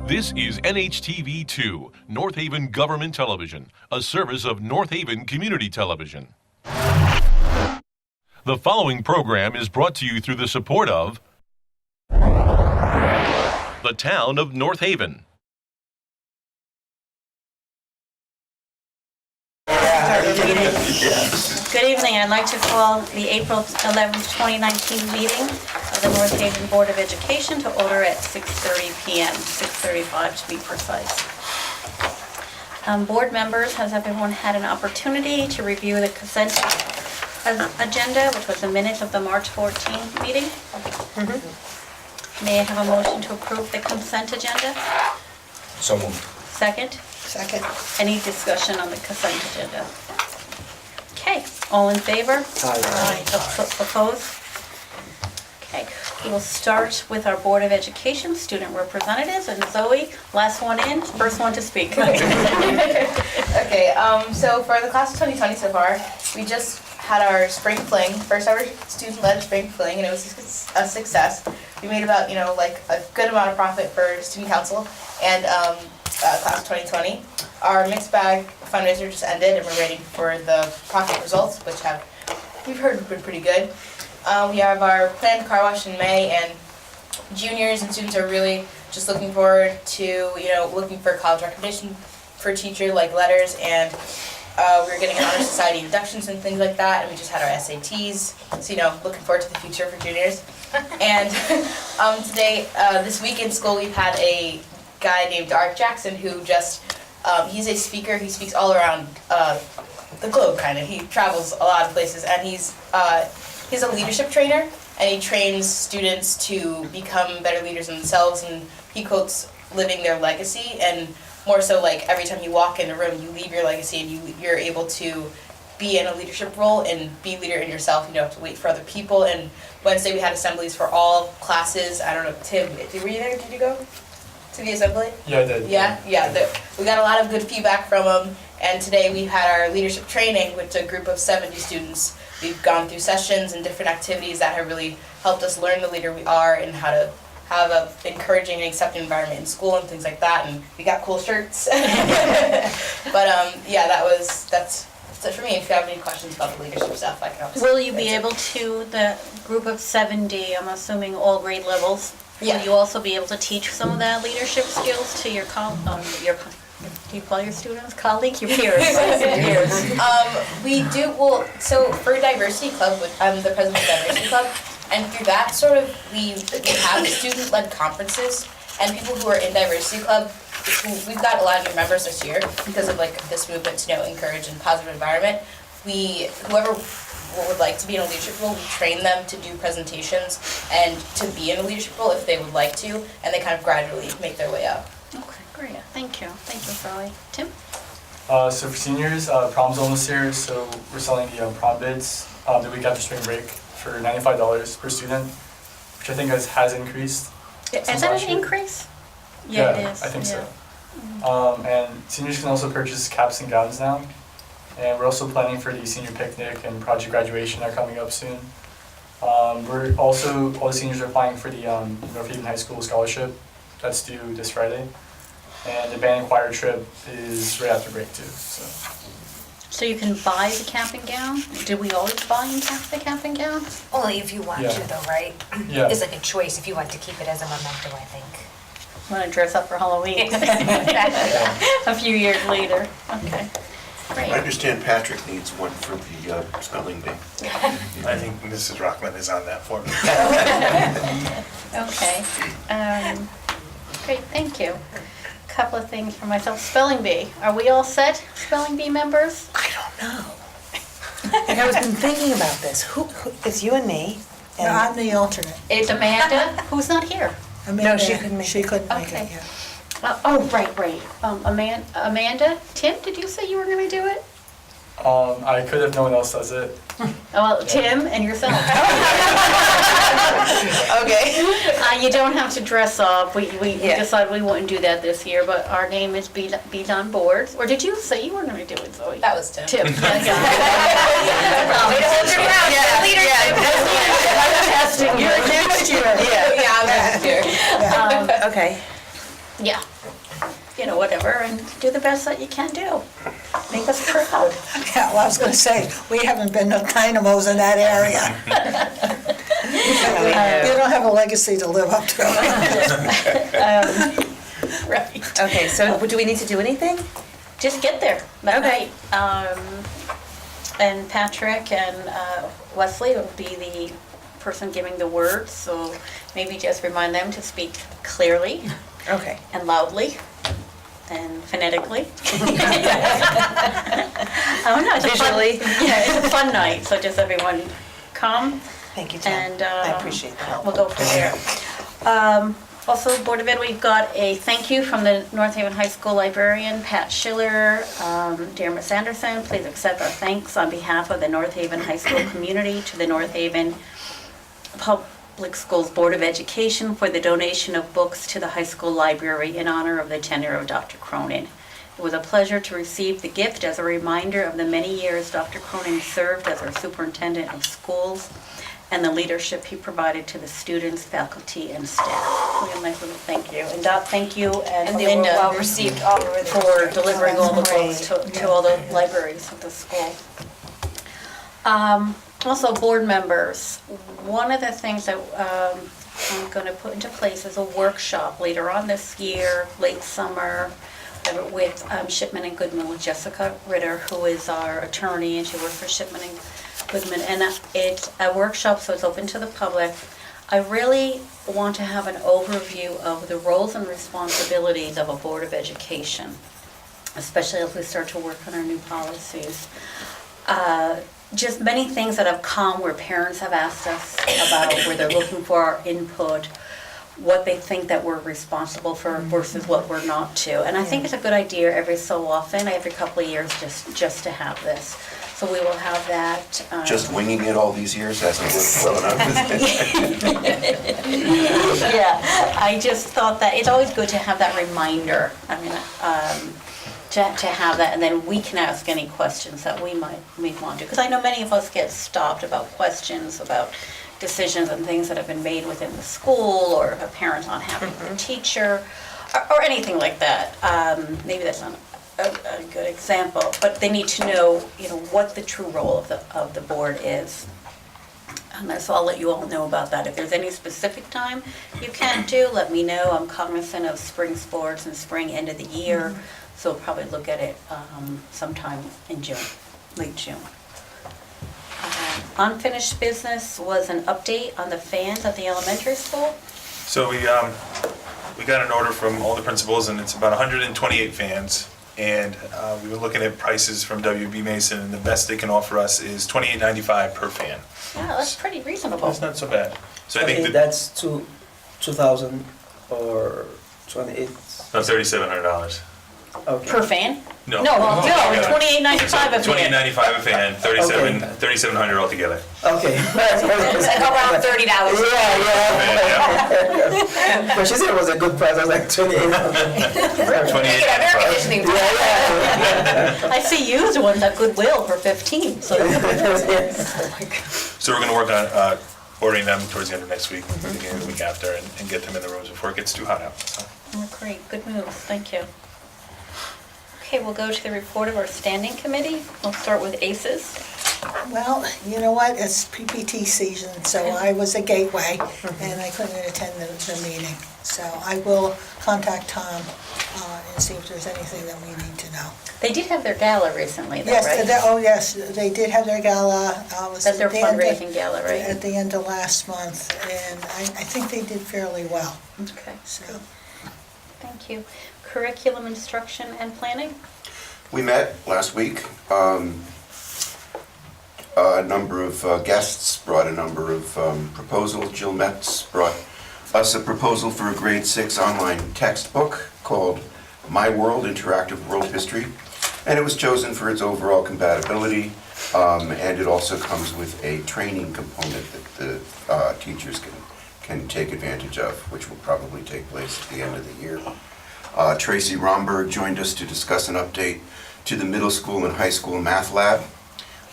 This is NHTV2, North Haven Government Television, a service of North Haven Community Television. The following program is brought to you through the support of the town of North Haven. Good evening. I'd like to call the April 11th, 2019 meeting of the North Haven Board of Education to order at 6:30 p.m., 6:35 to be precise. Board members, has everyone had an opportunity to review the consent agenda, which was the minutes of the March 14th meeting? May I have a motion to approve the consent agenda? So moved. Second? Second. Any discussion on the consent agenda? Okay, all in favor? Aye. Opposed? Okay, we will start with our Board of Education student representatives, and Zoe, last one in, first one to speak. Okay, so for the class of 2020 so far, we just had our spring fling, first ever student-led spring fling, and it was a success. We made about, like a good amount of profit for student council and class of 2020. Our mixed bag fundraiser just ended, and we're waiting for the profit results, which we've heard have been pretty good. We have our planned car wash in May, and juniors and students are really just looking forward to, looking for college recommendation for teacher like letters, and we're getting honor society inductions and things like that, and we just had our SATs, so looking forward to the future for juniors. And today, this week in school, we've had a guy named Art Jackson who just, he's a speaker. He speaks all around the globe, kind of. He travels a lot of places, and he's a leadership trainer, and he trains students to become better leaders themselves, and he quotes living their legacy, and more so like every time you walk in a room, you leave your legacy, and you're able to be in a leadership role and be a leader in yourself. You don't have to wait for other people. And Wednesday we had assemblies for all classes. I don't know, Tim, were you there? Did you go to the assembly? Yeah, I did. Yeah. We got a lot of good feedback from them, and today we had our leadership training with a group of 70 students. We've gone through sessions and different activities that have really helped us learn the leader we are and how to have an encouraging and accepting environment in school and things like that, and we got cool shirts. But that's it for me. If you have any questions about the leadership stuff, I can help. Will you be able to, the group of 70, I'm assuming all grade levels, Yeah. will you also be able to teach some of that leadership skills to your do you call your students colleagues? Your peers. We do, so for Diversity Club, I'm the president of Diversity Club, and through that we have student-led conferences, and people who are in Diversity Club, we've got a lot of new members this year because of this movement to encourage a positive environment. Whoever would like to be in a leadership role, we train them to do presentations and to be in a leadership role if they would like to, and they kind of gradually make their way up. Okay, great. Thank you, Sally. Tim? So for seniors, prom's almost here, so we're selling the prom bids the week after spring break for $95 per student, which I think has increased. Is since that last an year. increase? Yeah, it is. I think yeah. so. And seniors can also purchase caps and gowns now. And we're also planning for the senior picnic and project graduation are coming up soon. We're also, all the seniors are applying for the North Haven High School scholarship that's due this Friday. And the band and choir trip is right after break too, So you can buy the cap and gown? Did we always buy the cap and gown? Only if you want Yeah. to though, right? Yeah. It's like a choice if you want to keep it as a memento, I think. Want to dress up for Halloween a few years later. Okay, great. I understand Patrick needs one for the spelling bee. I think Mrs. Rockman is on that for me. Okay, great, thank you. Couple of things for myself. Spelling bee, are we all set, spelling bee members? I don't know. And I was been thinking about this. Who it's you and me. No, I'm the alternate. It's Amanda, who's not here. Amanda, she couldn't make She it. couldn't make Okay. it, yeah. Right. Amanda, Tim, did you say you were gonna do it? I could if no one else does it. Well, Tim and yourself. Okay. You don't have to dress up. We Yeah. decided we wouldn't do that this year, but our name is Be on Board. Or did you say you were gonna do it, Zoe? That was Tim. Tim. Way to hold your ground. Testing you. Next year. Yeah, I'm next year. Okay. Yeah. You know, whatever, and do the best that you can do. Make us proud. Yeah, well, I was gonna say, we haven't been no dynamos in that area. You don't have a legacy to live up to. Right. Okay, so do we need to do anything? Just get there that Okay. night. And Patrick and Wesley will be the person giving the words, so maybe just remind them to speak clearly Okay. and loudly and phonetically. Oh, no, it's a fun- Visually. Yeah, it's a fun night, so just everyone come. Thank you, Tim. And I appreciate the help. we'll go from there. Also, Board of Ed, we got a thank you from the North Haven High School librarian, Pat Schiller. Dear Ms. Anderson, please accept our thanks on behalf of the North Haven High School community to the North Haven Public Schools Board of Education for the donation of books to the high school library in honor of the tenure of Dr. Cronin. It was a pleasure to receive the gift as a reminder of the many years Dr. Cronin served as our superintendent of schools and the leadership he provided to the students, faculty, and staff. We have a nice little thank you. And Dot, thank you, and And they were Linda well received all over the for delivering all the books Great. to all the libraries at the school. Also, board members, one of the things that I'm going to put into place is a workshop later on this year, late summer, with Shipman and Goodman, with Jessica Ritter, who is our attorney, and she works for Shipman and Goodman. And it's a workshop, so it's open to the public. I really want to have an overview of the roles and responsibilities of a Board of Education, especially as we start to work on our new policies. Just many things that have come where parents have asked us about, where they're looking for our input, what they think that we're responsible for versus what we're not to. And I think it's a good idea every so often, every couple of years, just to have this. So we will have that. Just winging it all these years hasn't worked well enough. Yeah, I just thought that it's always good to have that reminder. I mean, to have that, and then we can ask any questions that we want to. Because I know many of us get stopped about questions about decisions and things that have been made within the school, or a parent not having a teacher, or anything like that. Maybe that's not a good example, but they need to know, what the true role of the board is. And so I'll let you all know about that. If there's any specific time you can't do, let me know. I'm cognizant of spring sports and spring end of the year, so we'll probably look at it sometime in June, late June. Unfinished business was an update on the fans at the elementary school. So we got an order from all the principals, and it's about 128 fans. And we were looking at prices from WB Mason, and the best they can offer us is $28.95 per fan. Yeah, that's pretty reasonable. That's not so bad. So I think Okay, that, that's 2,000 or 28. no, $3,700. Okay. Per fan? No. No, well, Yeah. no, $28.95 a fan. $28.95 a fan, $3,700 altogether. Okay. Like around $30. Yeah, Yeah. but she said it was a good price. I was like 28. Air $28.95. conditioning. I see used ones at Goodwill for 15, so. So we're gonna work on ordering them towards the end of next week, beginning of the week after, and get them in the rooms before it gets too hot out. So. Oh, great, good move, thank you. Okay, we'll go to the report of our standing committee. We'll start with ACES. Well, you know what, it's PPT season, so I was a gateway, and I couldn't attend the meeting. So I will contact Tom and see if there's anything that we need to know. They did have their gala recently, though, Yes, right? yes, they did have their gala. It was That's their at the end of- fundraising gala, right? At the end of last month, and I think they did fairly well, Okay, so. thank you. Curriculum instruction and planning? We met last week. A number of guests brought a number of proposals. Jill Metz brought us a proposal for a grade 6 online textbook called My World, Interactive World History. And it was chosen for its overall compatibility, and it also comes with a training component that the teachers can take advantage of, which will probably take place at the end of the year. Tracy Romberg joined us to discuss an update to the middle school and high school math lab.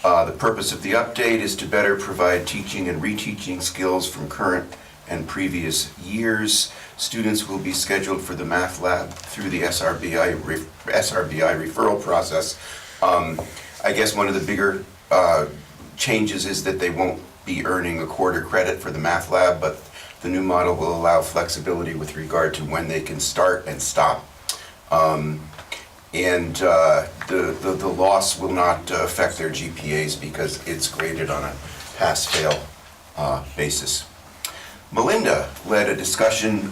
The purpose of the update is to better provide teaching and reteaching skills from current and previous years. Students will be scheduled for the math lab through the SRBI referral process. I guess one of the bigger changes is that they won't be earning a quarter credit for the math lab, but the new model will allow flexibility with regard to when they can start and stop. And the loss will not affect their GPAs because it's graded on a pass-fail basis. Melinda led a discussion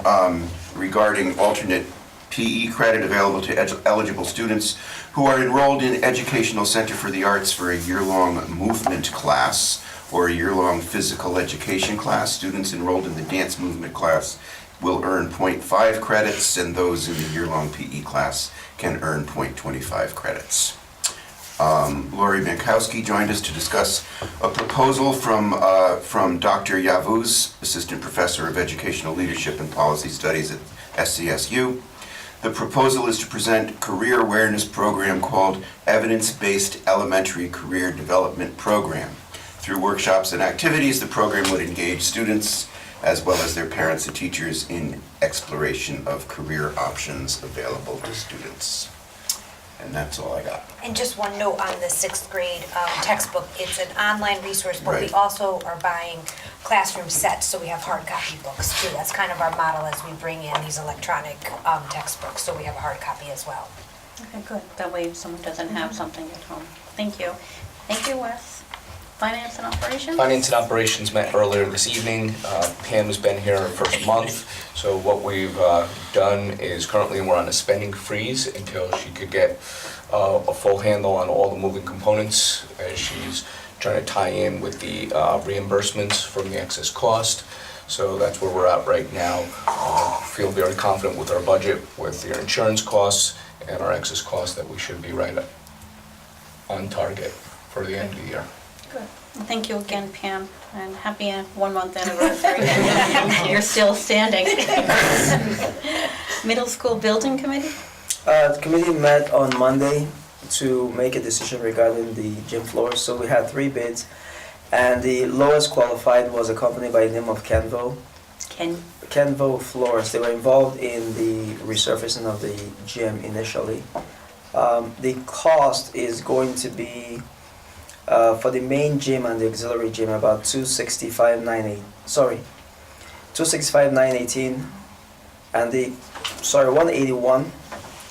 regarding alternate PE credit available to eligible students who are enrolled in Educational Center for the Arts for a year-long movement class or a year-long physical education class. Students enrolled in the dance movement class will earn 0.5 credits, and those in the year-long PE class can earn 0.25 credits. Lori Bankowski joined us to discuss a proposal from Dr. Yavuz, Assistant Professor of Educational Leadership and Policy Studies at SCSU. The proposal is to present a career awareness program called Evidence-Based Elementary Career Development Program. Through workshops and activities, the program would engage students as well as their parents and teachers in exploration of career options available to students. And that's all I got. And just one note on the sixth grade textbook, it's an online resource, but we Right. also are buying classroom sets, so we have hard copy books too. That's kind of our model as we bring in these electronic textbooks, so we have a hard copy as well. Okay, good. That way someone doesn't have something at home. Thank you. Thank you, Wes. Finance and operations? Finance and operations met earlier this evening. Pam has been here her first month, so what we've done is currently we're on a spending freeze until she could get a full handle on all the moving components as she's trying to tie in with the reimbursements from the excess cost. So that's where we're at right now. Feel very confident with our budget, with the insurance costs and our excess costs, that we should be right on target for the end of the year. Good. Thank you again, Pam, and happy 1 month anniversary. You're still standing. Middle School Building Committee? The committee met on Monday to make a decision regarding the gym floors. So we had 3 bids, and the lowest qualified was a company by the name of Kenvo Floors. They were involved in the resurfacing of the gym initially. The cost is going to be for the main gym and the auxiliary gym about $265,918, and the 181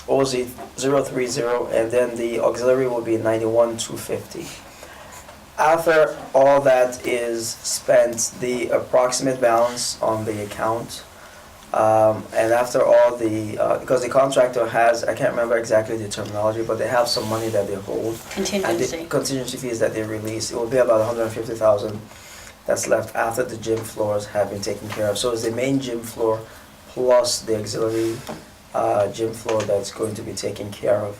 OZ 030, and then the auxiliary will be 91,250. After all that is spent, the approximate balance on the account, and after all the, because the contractor has, I can't remember exactly the terminology, but they have some money that they hold. Contingency. And the contingency fees that they release, it will be about $150,000 that's left after the gym floors have been taken care of. So it's the main gym floor plus the auxiliary gym floor that's going to be taken care of.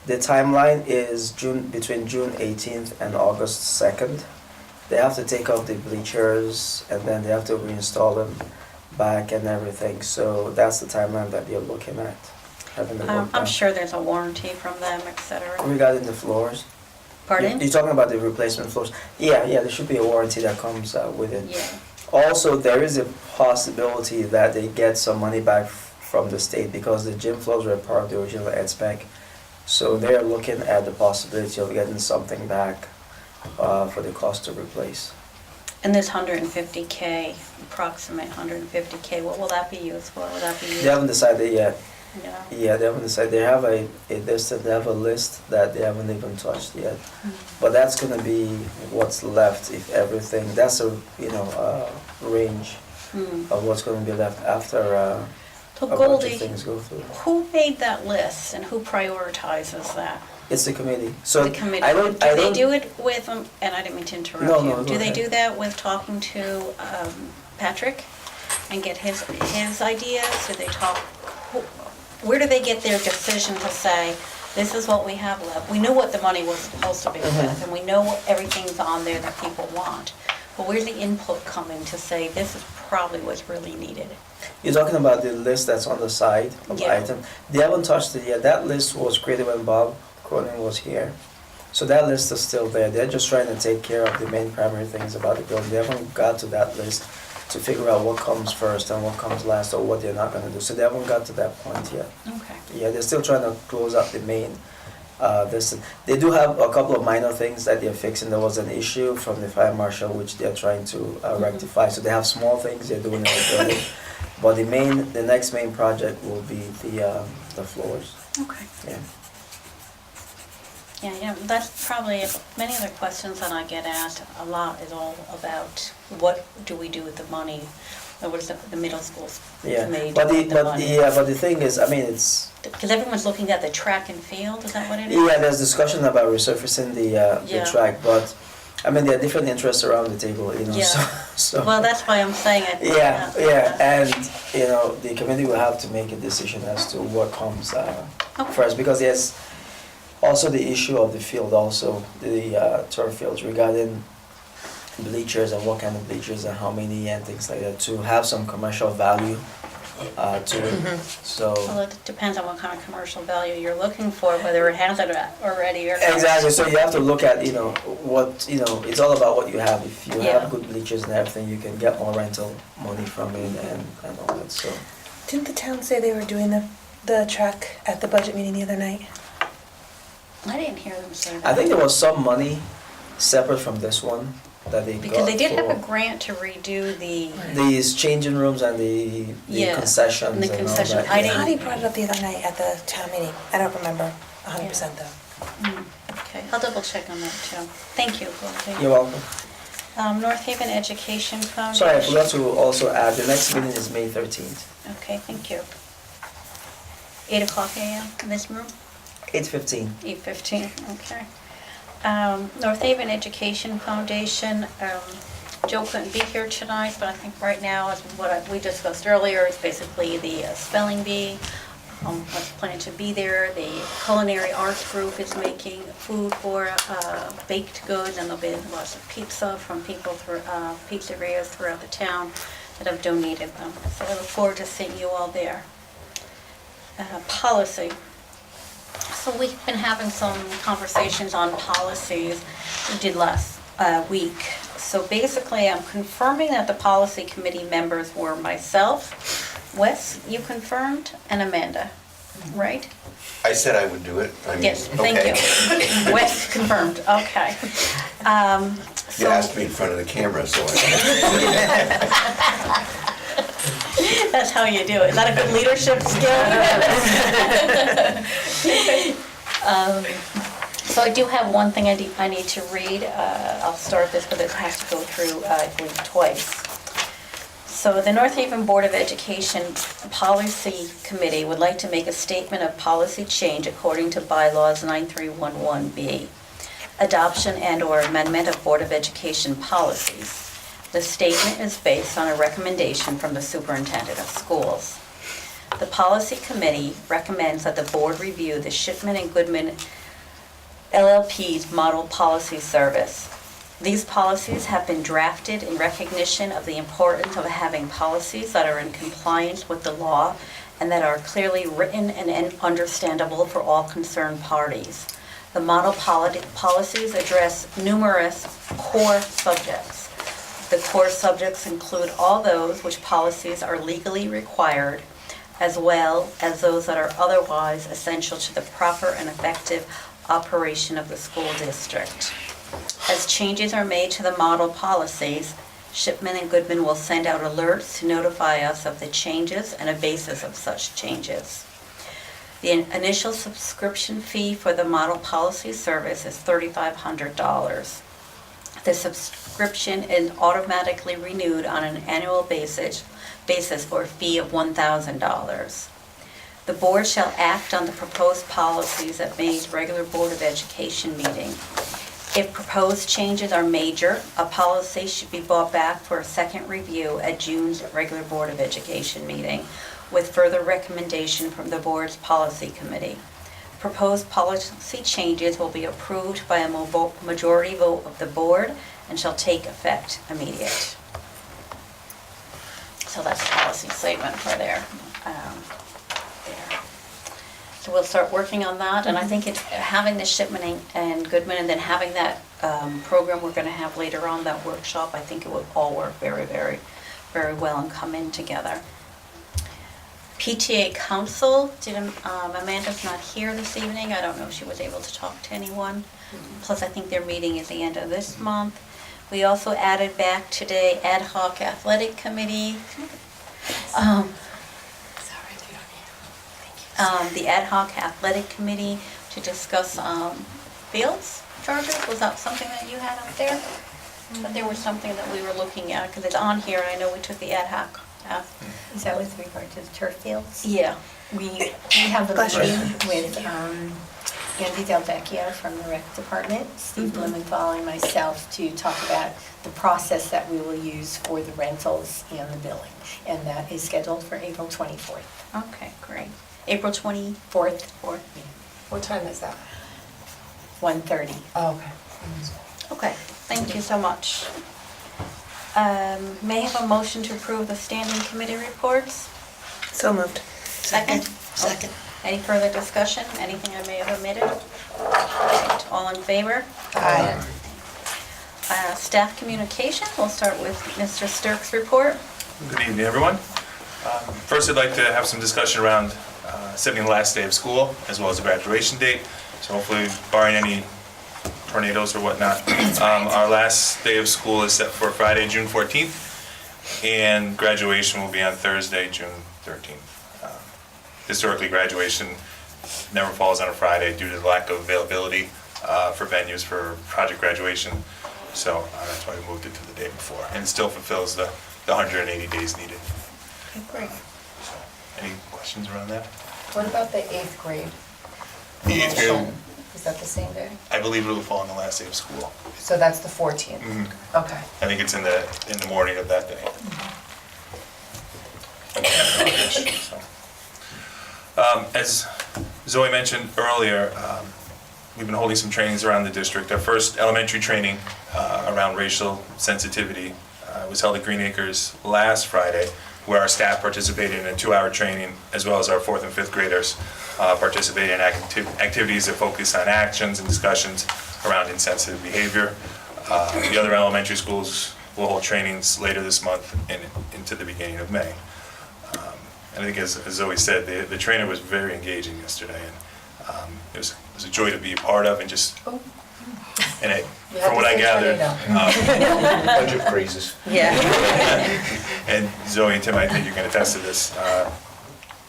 The timeline is between June 18th and August 2nd. They have to take off the bleachers and then they have to reinstall them back and everything. So that's the timeline that they're looking at, having the work I'm done. sure there's a warranty from them, etc. Regarding the floors? Pardon? You're talking about the replacement floors? Yeah, there should be a warranty that comes with it. Yeah. Also, there is a possibility that they get some money back from the state because the gym floors were part of the original ed spec. So they're looking at the possibility of getting something back for the cost to replace. And this 150K, approximate 150K, what will that be used for? Will that be used? They haven't decided yet. Yeah. Yeah, they haven't decided. They have a list. They have a list that they haven't even touched yet. But that's going to be what's left if everything. That's a range of what's going to be left after So a bunch Goldie, of things go through. who made that list and who prioritizes that? It's the committee. So The committee. I don't. Do they do it with, and I didn't mean to interrupt No, you. no, go Do they ahead. do that with talking to Patrick and get his ideas? Do they talk, where do they get their decision to say, this is what we have left? We know what the money was supposed to be with, and we know everything's on there that people want. But where's the input coming to say, this is probably what's really needed? You're talking about the list that's on the side of Yeah. items. They haven't touched it yet. That list was created when Bob Cronin was here. So that list is still there. They're just trying to take care of the main primary things about the building. They haven't got to that list to figure out what comes first and what comes last, or what they're not gonna do. So they haven't got to that point yet. Okay. Yeah, they're still trying to close up the main. They do have a couple of minor things that they're fixing. There was an issue from the fire marshal which they're trying to rectify. So they have small things they're doing in the building. But the next main project will be the floors. Okay. Yeah. Yeah, that's probably, many of the questions that I get asked a lot is all about what do we do with the money? Or what is the middle school Yeah. committee But do with the money? but the thing is, I mean, it's. Because everyone's looking at the track and field, is that what it is? Yeah, there's discussion about resurfacing the Yeah. track, but I mean there are different interests around the table, you know. Yeah. So Well, that's why I'm saying it. yeah, and you know the committee will have to make a decision as to what comes Okay. first, because there's also the issue of the field, also the turf fields regarding bleachers and what kind of bleachers and how many and things like that to have some commercial value to it. So. Well, it depends on what kind of commercial value you're looking for, whether it has it already or not. Exactly, so you have to look at, what, it's all about what you have. If you Yeah. have good bleachers and everything, you can get more rental money from it and all that, so. Didn't the town say they were doing the track at the budget meeting the other night? I didn't hear them say that. I think there was some money separate from this one that they got Because they did have a for grant to redo the, these changing rooms and the Yeah, concessions and the and all concession. that. I I didn't- thought he brought it up the other night at the town meeting. I don't remember 100% though. okay, I'll double check on that too. Thank you, Dorothy. You're welcome. North Haven Education Foundation. Sorry, I forgot to also add, the next meeting is May 13th, Okay, thank you. 8:00 a.m. in this room? 8:15. 8:15, okay. North Haven Education Foundation, Joe couldn't be here tonight, but I think right now, as we discussed earlier, it's basically the spelling bee. Was planning to be there. The culinary arts group is making food for baked goods, and there'll be lots of pizza from people through pizzerias throughout the town that have donated them. So I look forward to seeing you all there. Policy. So we've been having some conversations on policies we did last week. So basically, I'm confirming that the policy committee members were myself, Wes, you confirmed, and Amanda, right? I said I would do it. I mean, Yes, thank okay. you. Wes confirmed, okay. You asked me in front of the camera, so I... That's how you do it. Is that a good leadership skill? So I do have one thing I need to read. I'll start this, but it has to go through, I believe, twice. So the North Haven Board of Education Policy Committee would like to make a statement of policy change according to bylaws 9311B, adoption and/or amendment of Board of Education policies. The statement is based on a recommendation from the superintendent of schools. The policy committee recommends that the board review the Shipman and Goodman LLP's model policy service. These policies have been drafted in recognition of the importance of having policies that are in compliance with the law and that are clearly written and understandable for all concerned parties. The model policies address numerous core subjects. The core subjects include all those which policies are legally required, as well as those that are otherwise essential to the proper and effective operation of the school district. As changes are made to the model policies, Shipman and Goodman will send out alerts to notify us of the changes and a basis of such changes. The initial subscription fee for the model policy service is $3,500. The subscription is automatically renewed on an annual basis for a fee of $1,000. The board shall act on the proposed policies at May's regular Board of Education meeting. If proposed changes are major, a policy should be brought back for a second review at June's regular Board of Education meeting, with further recommendation from the board's policy committee. Proposed policy changes will be approved by a majority vote of the board and shall take effect immediate. So that's the policy statement for there. So we'll start working on that, and I think having the Shipman and Goodman, and then having that program we're going to have later on, that workshop, I think it will all work very, very very well and come in together. PTA Council, Amanda's not here this evening. I don't know if she was able to talk to anyone. Plus, I think their meeting is the end of this month. We also added back today Ad Hoc Athletic Committee. The Ad Hoc Athletic Committee to discuss fields charges. Was that something that you had up there? But there was something that we were looking at, because it's on here. I know we took the Ad Hoc. Is that with regard to the turf fields? Yeah. We have a meeting with Andy Delvecchio from the rec department, Steve Blumenthal and myself to talk about the process that we will use for the rentals and the billing. And that is scheduled for April 24th. Okay, great. April 24th. 4th. What time is that? 1:30. Oh, okay. Okay, thank you so much. May I have a motion to approve the standing committee reports? So moved. Second? Second. Any further discussion? Anything I may have omitted? Right, all in favor? Aye. Staff communication, we'll start with Mr. Stirk's report. Good evening, everyone. First, I'd like to have some discussion around setting the last day of school, as well as the graduation date. So hopefully, barring any tornadoes or whatnot, our last day of school is set for Friday, June 14th, and graduation will be on Thursday, June 13th. Historically, graduation never falls on a Friday due to the lack of availability for venues for project graduation. So that's why we moved it to the day before, and it still fulfills the 180 days needed. Okay, great. So, any questions around that? What about the 8th grade? The 8th grade, Is that the same day? I believe it will fall on the last day of school. So that's the 14th? Mhm. Okay. I think it's in the morning of that day. So, as Zoe mentioned earlier, we've been holding some trainings around the district. Our first elementary training around racial sensitivity was held at Green Acres last Friday, where our staff participated in a 2-hour training, as well as our 4th and 5th graders participated in activities that focus on actions and discussions around insensitive behavior. The other elementary schools will hold trainings later this month and into the beginning of May. And I think, as Zoe said, the trainer was very engaging yesterday, and it was a joy to be a part of, and just, and from what I gathered, Bunch of crazes. Yeah. and Zoe and Tim, I think you can attest to this,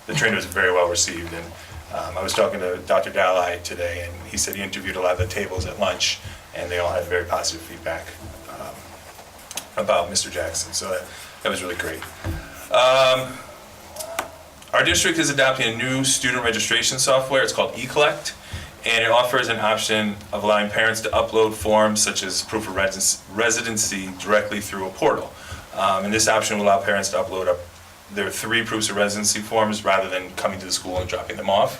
the trainer was very well received, and I was talking to Dr. Dalai today, and he said he interviewed a lot of the tables at lunch, and they all had very positive feedback about Mr. Jackson, so that was really great. Our district is adopting a new student registration software. It's called eCollect, and it offers an option of allowing parents to upload forms such as proof of residency directly through a portal. And this option will allow parents to upload their 3 proofs of residency forms rather than coming to the school and dropping them off.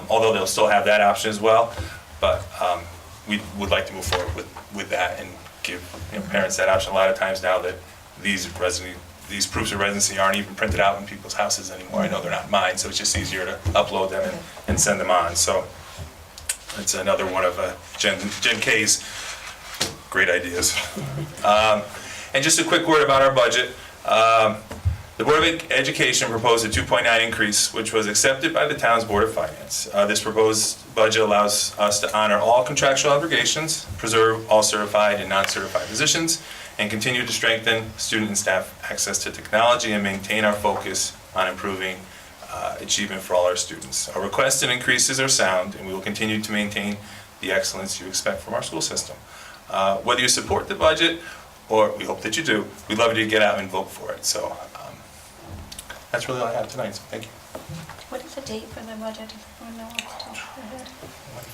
Although they'll still have that option as well, but we would like to move forward with that and give parents that option. A lot of times now that these proofs of residency aren't even printed out in people's houses anymore. I know they're not mine, so it's just easier to upload them and send them on. So it's another one of Jen K's great ideas. And just a quick word about our budget. The Board of Education proposed a 2.9 increase, which was accepted by the town's Board of Finance. This proposed budget allows us to honor all contractual obligations, preserve all certified and non-certified positions, and continue to strengthen student and staff access to technology and maintain our focus on improving achievement for all our students. Our requests and increases are sound, and we will continue to maintain the excellence you expect from our school system. Whether you support the budget, or we hope that you do, we'd love you to get out and vote for it. So that's really all I have tonight, so thank you. What is the date for the budget? If anyone knows off the top of their head?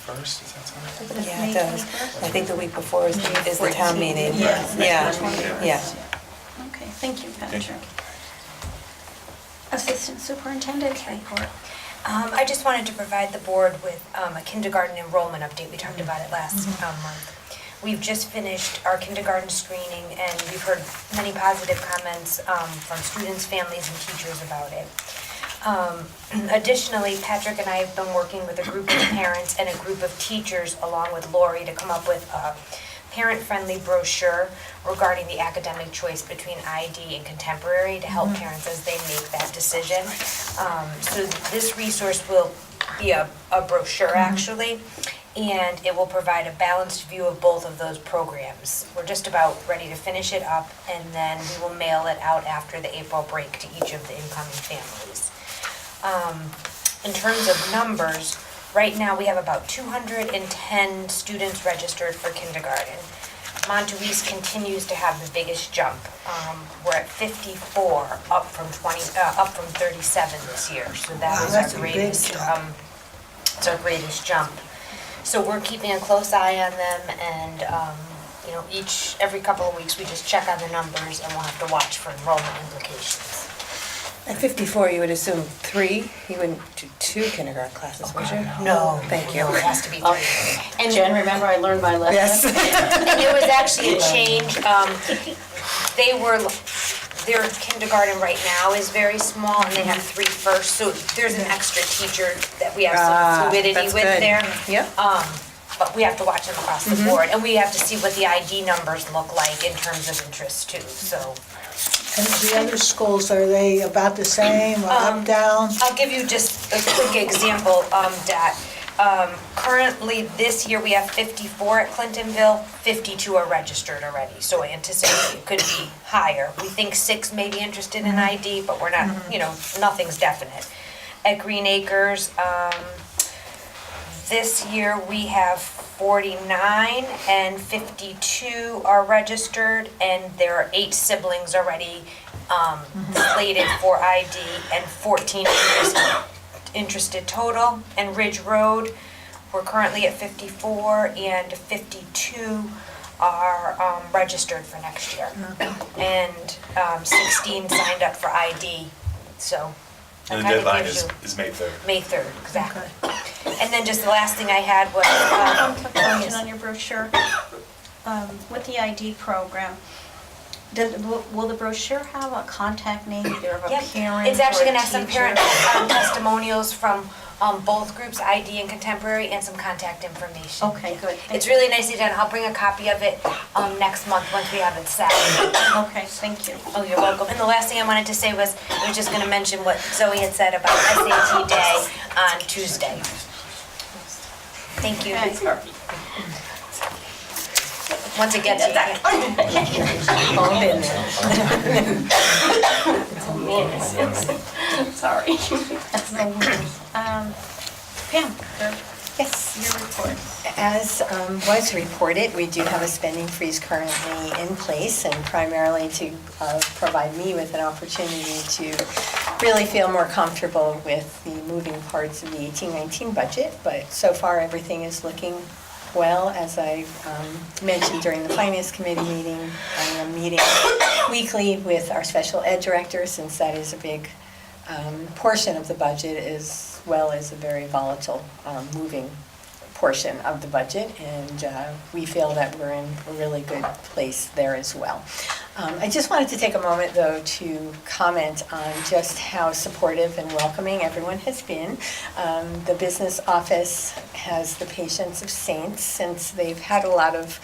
21st, is that something? Is it Yeah, May it does. 21st? I think the week before is the town meeting. Yeah. Yeah, Yeah. yeah. Okay, thank you, Thank Patrick. Assistant Superintendent's report. I just wanted to provide the board with a kindergarten enrollment update. We talked about it last month. We've just finished our kindergarten screening, and we've heard many positive comments from students, families, and teachers about it. Additionally, Patrick and I have been working with a group of parents and a group of teachers, along with Lori, to come up with a parent-friendly brochure regarding the academic choice between ID and contemporary to help parents as they make that decision. So this resource will be a brochure actually, and it will provide a balanced view of both of those programs. We're just about ready to finish it up, and then we will mail it out after the April break to each of the incoming families. In terms of numbers, right now we have about 210 students registered for kindergarten. Monteluise continues to have the biggest jump. We're at 54, up from 37 this year. So that Wow, is that's our a big greatest. jump. It's our greatest jump. So we're keeping a close eye on them, and every couple of weeks we just check on the numbers, and we'll have to watch for enrollment implications. At 54, you would assume 3, you wouldn't do 2 kindergarten classes, would you? No, Thank you. no, it has to be 3. And Jen, remember I learned my lesson? Yes. And it was actually a change. Their kindergarten right now is very small, and they have 3 first, so there's an extra teacher that we have some fluidity that's with good. there. Yep. But we have to watch them across the board, and we have to see what the ID numbers look like in terms of interest too, so. And the other schools, are they about the same or up, down? I'll give you just a quick example, that currently this year we have 54 at Clintonville, 52 are registered already, so I anticipate it could be higher. We think 6 may be interested in ID, but we're not, nothing's definite. At Green Acres, this year we have 49 and 52 are registered, and there are 8 siblings already slated for ID and 14 interested total. And Ridge Road, we're currently at 54 and 52 are registered for next year. And 16 signed up for ID, so. that And the kinda deadline gives you- is May 3rd. May 3rd, exactly. And then just the last thing I had was, Quick question on your brochure. With the ID program, will the brochure have a contact name either of a Yep, parent it's actually or a gonna have some teacher? parent testimonials from both groups, ID and contemporary, and some contact information. Okay, good. Thank It's you. really nicely done. I'll bring a copy of it next month once we have it set. Okay, thank you. Oh, you're welcome. And the last thing I wanted to say was, I was just gonna mention what Zoe had said about SAT Day on Tuesday. Thank you. Okay. Once it gets you. All been there. Sorry. That's no worries. Pam, Yes. your report. As was reported, we do have a spending freeze currently in place, and primarily to provide me with an opportunity to really feel more comfortable with the moving parts of the 18-19 budget. But so far, everything is looking well. As I mentioned during the Finance Committee meeting, I am meeting weekly with our special ed director, since that is a big portion of the budget, as well as a very volatile moving portion of the budget, and we feel that we're in a really good place there as well. I just wanted to take a moment, though, to comment on just how supportive and welcoming everyone has been. The business office has the patience of saints, since they've had a lot of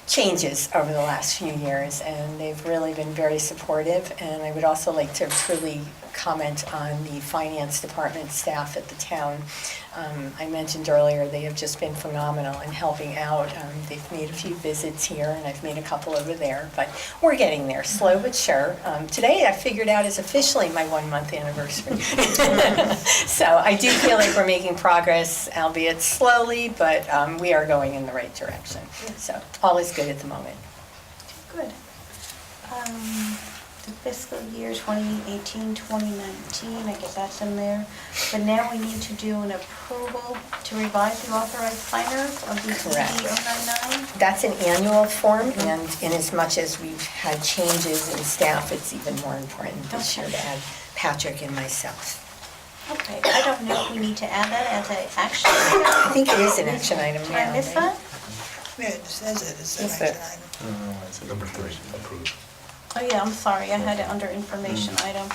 changes over the last few years, and they've really been very supportive. And I would also like to truly comment on the finance department staff at the town. I mentioned earlier, they have just been phenomenal in helping out. They've made a few visits here, and I've made a couple over there, but we're getting there, slow but sure. Today, I figured out, is officially my 1-month anniversary. So I do feel like we're making progress, albeit slowly, but we are going in the right direction. So all is good at the moment. Good. The fiscal year 2018-2019, I guess that's in there. But now we need to do an approval to revise the authorized planners of the Correct. ED 099. That's an annual form, and inasmuch as we've had changes in staff, it's even more important this year to add Patrick and myself. Okay, I don't know if we need to add that as an action item. I think it is an action item Did now. I miss that? Yeah, it says it, it's an Yes, action sir. item. Number 3, approved. Oh, yeah, I'm sorry, I had it under information item.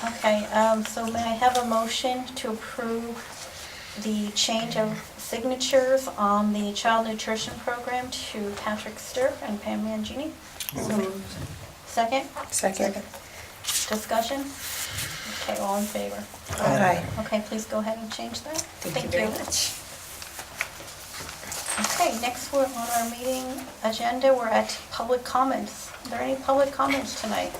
Okay, so may I have a motion to approve the change of signatures on the child nutrition program to Patrick Stirk and Pam Mangini. Second, Second. discussion? Okay, all in favor? Aye. Okay, please go ahead and change that. Thank you very much. Okay, next we're on our meeting agenda, we're at public comments. Are there any public comments tonight?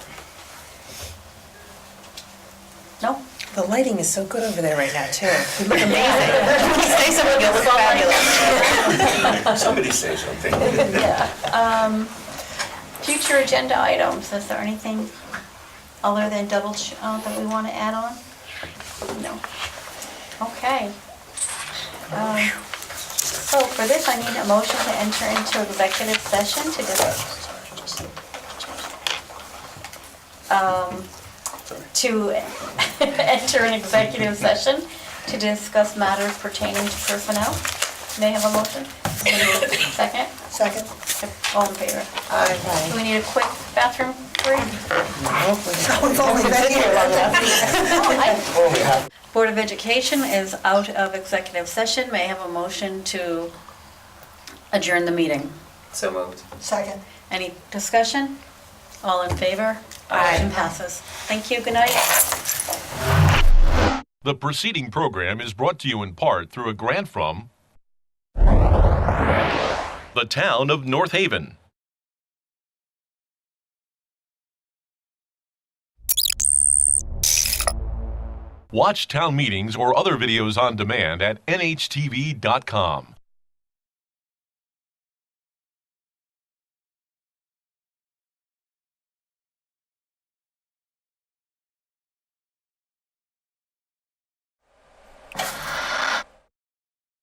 No? The lighting is so good over there right now, too. You look amazing. Say something, you look fabulous. Somebody say something. Yeah. Future agenda items, is there anything other than that we want to add on? No. Okay. So for this, I need a motion to enter into executive session to enter an executive session to discuss matters pertaining to personnel. May I have a motion? Second? Second? All in favor? Aye. Do we need a quick bathroom break? We've only been here long enough. Board of Education is out of executive session. May I have a motion to adjourn the meeting? So moved. Second. Any discussion? All in favor? Aye. Motion passes. Thank you, good night. The preceding program is brought to you in part through a grant from the town of North Haven. Watch town meetings or other videos on demand at nhtv.com.